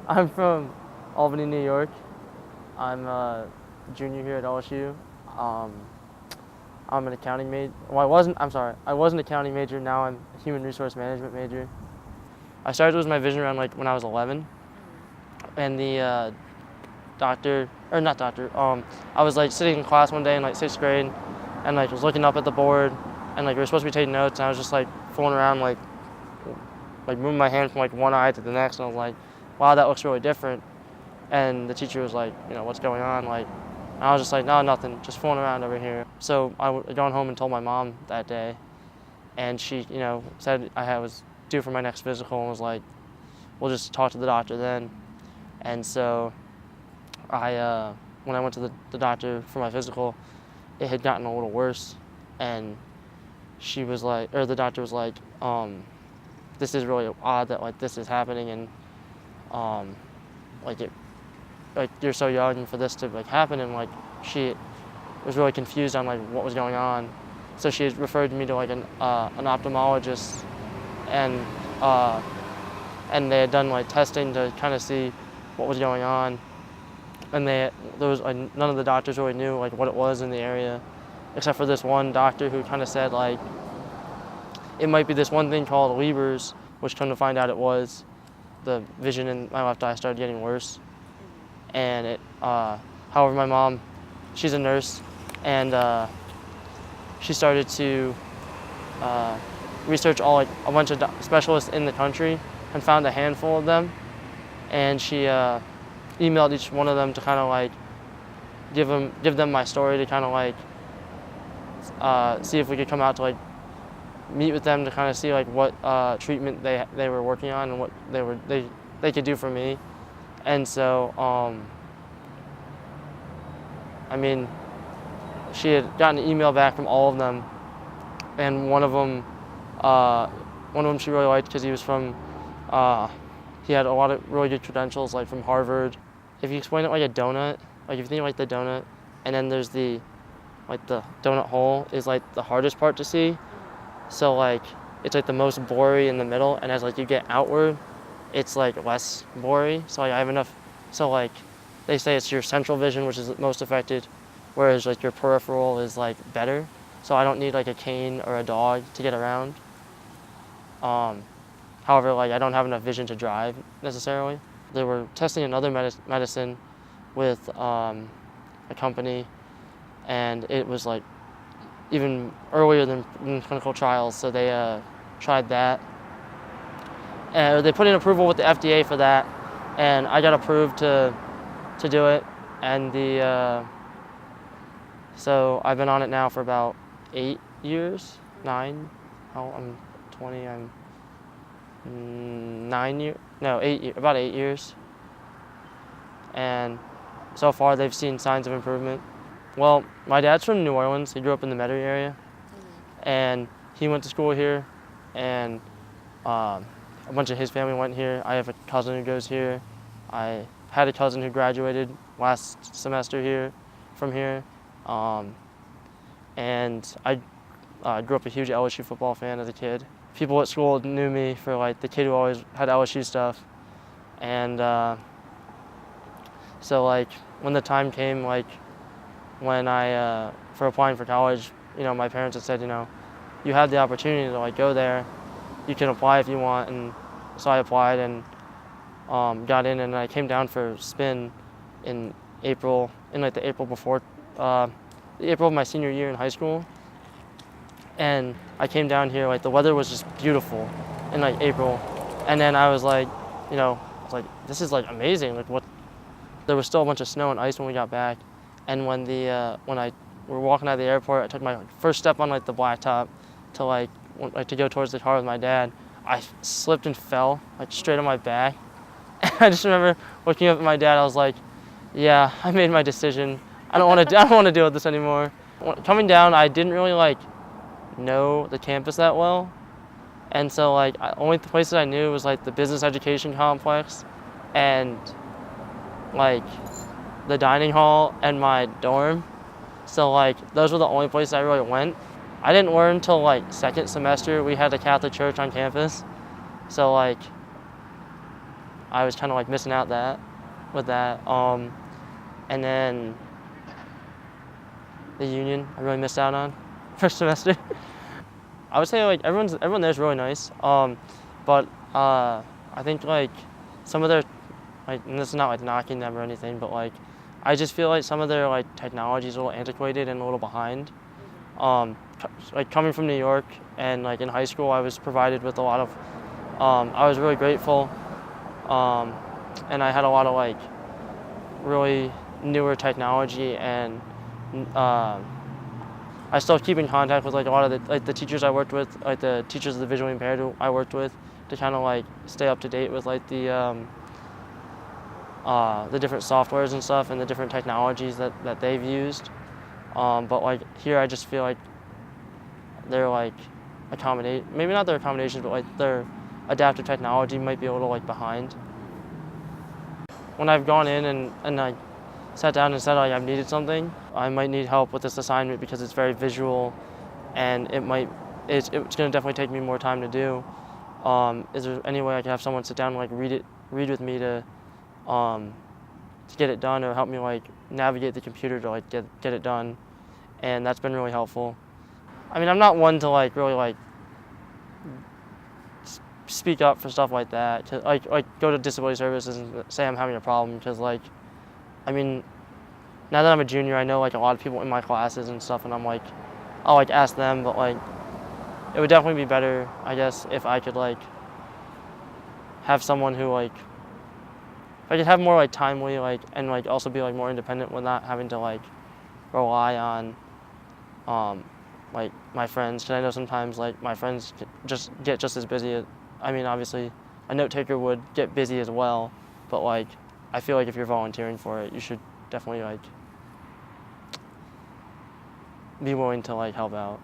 I'm from Albany, New York. I'm a junior here at LSU. Um, I'm an accounting major. Well, I'm sorry. I was an accounting major. Now I'm a human resource management major. I started to lose my vision around like when I was 11, and the doctor, or not doctor. I was like sitting in class one day in like sixth grade, and like was looking up at the board, and like we were supposed to be taking notes, and I was just like fooling around like moving my hand from like one eye to the next, and I was like, wow, that looks really different. And the teacher was like, what's going on? Like, and I was just like, no, nothing, just fooling around over here. So I gone home and told my mom that day, and she, said I was due for my next physical and was like, we'll just talk to the doctor then. And so when I went to the doctor for my physical, it had gotten a little worse, and she was like, or the doctor was like, this is really odd that like this is happening, and like it like you're so young for this to like happen, and like she was really confused on like what was going on, so she referred me to like an ophthalmologist, and they had done like testing to kind of see what was going on, and there was like, none of the doctors really knew like what it was in the area, except for this one doctor who kind of said like it might be this one thing called Leber's, which come to find out it was the vision in my left eye started getting worse. And however, my mom, she's a nurse, and she started to research a bunch of specialists in the country and found a handful of them, and she emailed each one of them to kind of like give them my story to kind of like see if we could come out to like meet with them to kind of see like what treatment they were working on and what they could do for me. And so, she had gotten an email back from all of them, and one of them she really liked because he was from, he had a lot of really good credentials, like from Harvard. If you explain it like a donut, like if you think like the donut, and then there's the donut hole is like the hardest part to see. So like it's like the most blurry in the middle, and as like you get outward, it's like less blurry. So like I have enough. So like they say it's your central vision which is most affected, whereas like your peripheral is like better. So I don't need like a cane or a dog to get around. However, like I don't have enough vision to drive necessarily. They were testing another medicine with a company, and it was like even earlier than clinical trials. So they tried that. They put in approval with the FDA for that, and I got approved to do it. And so I've been on it now for about 8 years, 9. Oh, I'm 20. I'm 9 years. No, 8 years. About 8 years. And so far they've seen signs of improvement. Well, my dad's from New Orleans. He grew up in the Metairie area, and he went to school here, and a bunch of his family went here. I have a cousin who goes here. I had a cousin who graduated last semester here, from here, and I grew up a huge LSU football fan as a kid. People at school knew me for like the kid who always had LSU stuff, and so like when the time came, like when I for applying for college, my parents had said, you have the opportunity to like go there. You can apply if you want, and so I applied and got in, and I came down for spin in April, the April before, the April of my senior year in high school. And I came down here, like the weather was just beautiful in like April, and then I was like, this is like amazing. Like what? There was still a bunch of snow and ice when we got back, and when we were walking out of the airport, I took my first step on like the blacktop to go towards the car with my dad. I slipped and fell like straight on my back. I just remember looking up at my dad. I was like, "Yeah, I made my decision. I don't want to deal with this anymore." Coming down, I didn't really like know the campus that well, and so like only the places I knew was like the business education complex, and like the dining hall and my dorm. So like those were the only places I really went. I didn't learn until like second semester we had a Catholic church on campus. So like I was kind of like missing out with that. And then the union I really missed out on first semester. I would say like everyone there is really nice. But I think like some of their like, and this is not like knocking them or anything, but like I just feel like some of their like technology is a little antiquated and a little behind. Like coming from New York and like in high school, I was provided with a lot of. I was really grateful, and I had a lot of like really newer technology, and I still keep in contact with like a lot of the teachers I worked with, like the teachers of the visually impaired who I worked with, to kind of like stay up to date with like the different softwares and stuff and the different technologies that they've used. But like here, I just feel like they're like maybe not their accommodations, but like their adaptive technology might be a little like behind. When I've gone in and I sat down and said like I've needed something, I might need help with this assignment because it's very visual, and it's gonna definitely take me more time to do. Is there any way I could have someone sit down and like read with me to get it done, or help me like navigate the computer to like get it done? And that's been really helpful. I mean, I'm not one to like really like speak up for stuff like that, to like go to disability services and say I'm having a problem, because like, I mean, now that I'm a junior, I know like a lot of people in my classes and stuff, and I'll like ask them, but like it would definitely be better, I guess, if I could like have someone who like, if I could have more like timely like, and like also be like more independent with not having to like rely on like my friends, because I know sometimes like my friends just get just as busy. I mean, obviously a note taker would get busy as well, but like I feel like if you're volunteering for it, you should definitely like be willing to like help out.